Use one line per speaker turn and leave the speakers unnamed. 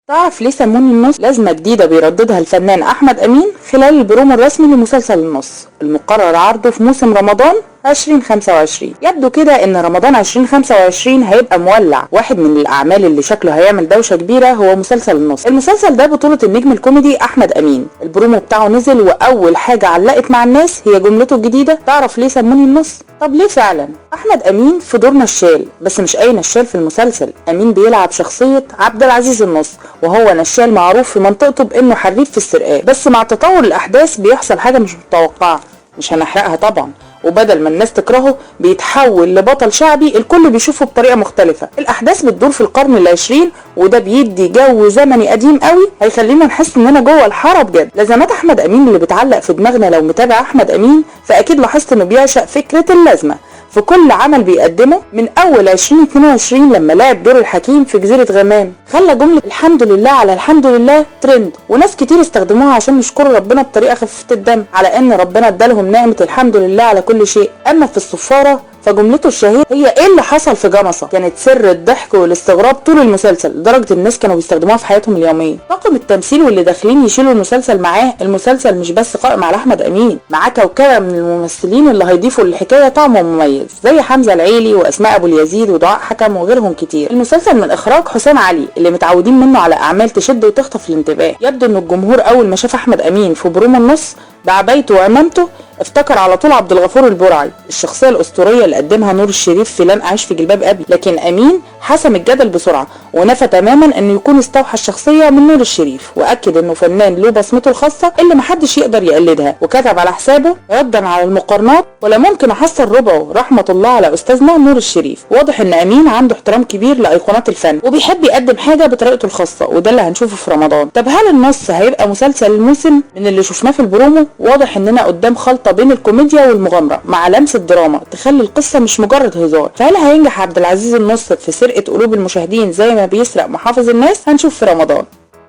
تعرف ليه سموني النص؟ لازمة جديدة بيرددها الفنان أحمد أمين خلال البرومو الرسمي لمسلسل النص المقرر عرضه في موسم رمضان 2025. يبدو كده ان رمضان 2025 هيبقى مولع. واحد من الاعمال اللي شكله هيعمل دوشه كبيره هو مسلسل النص. المسلسل ده بطوله النجم الكوميدي احمد امين. البرومو بتاعه نزل واول حاجه علقت مع الناس هي جملته الجديده تعرف ليه سموني النص؟ طب ليه فعلا؟ احمد امين في دور نشال، بس مش اي نشال في المسلسل. امين بيلعب شخصيه عبد العزيز النص، وهو نشال معروف في منطقته بانه حريف في السرقات. بس مع تطور الاحداث بيحصل حاجه مش متوقعه، مش هنحرقها طبعا، وبدل ما الناس تكرهه بيتحول لبطل شعبي الكل بيشوفه بطريقه مختلفه. الاحداث بتدور في القرن العشرين، وده بيدي جو زمني قديم قوي هيخلينا نحس اننا جوه الحاره بجد. لازمات احمد امين اللي بتعلق في دماغنا لو متابع احمد امين فاكيد لاحظت انه بيعشق فكره اللازمه في كل عمل بيقدمه. من اول 2022 لما لعب دور الحكيم في جزيرة غمام خلى جملة الحمد لله على الحمد لله ترند، وناس كتير استخدموها عشان يشكروا ربنا بطريقة خفيفة الدم على ان ربنا ادالهم نعمة الحمد لله على كل شيء. اما في الصفارة فجملته الشهيرة هي ايه اللي حصل في جمصة كانت سر الضحك والاستغراب طول المسلسل، لدرجة الناس كانوا بيستخدموها في حياتهم اليومية. طاقم التمثيل واللي داخلين يشيلوا المسلسل معاه، المسلسل مش بس قائم على احمد امين، معاه كوكبة من الممثلين اللي هيضيفوا للحكاية طعم مميز زي حمزة العيلي واسماء ابو اليزيد ودعاء حكم وغيرهم كتير. المسلسل من اخراج حسام علي اللي متعودين منه على اعمال تشد وتخطف الانتباه. يبدو ان الجمهور اول ما شاف احمد امين في برومو النص بعبايته وعمامته افتكر على طول عبد الغفور البرعي، الشخصيه الاسطوريه اللي قدمها نور الشريف في لن اعيش في جلباب ابي. لكن امين حسم الجدل بسرعه ونفى تماما انه يكون استوحى الشخصيه من نور الشريف، واكد انه فنان له بصمته الخاصه اللي محدش يقدر يقلدها، وكتب على حسابه ردا على المقارنات ولا ممكن احصل ربعه رحمه الله على استاذنا نور الشريف. واضح ان امين عنده احترام كبير لايقونات الفن وبيحب يقدم حاجه بطريقته الخاصه، وده اللي هنشوفه في رمضان. طب هل النص هيبقى مسلسل الموسم؟ من اللي شفناه في البرومو واضح اننا قدام خلطه بين الكوميديا والمغامره مع لمسه دراما تخلي القصه مش مجرد هزار. فهل هينجح عبد العزيز النص في سرقه قلوب المشاهدين زي ما بيسرق محافظ الناس؟ هنشوف في رمضان.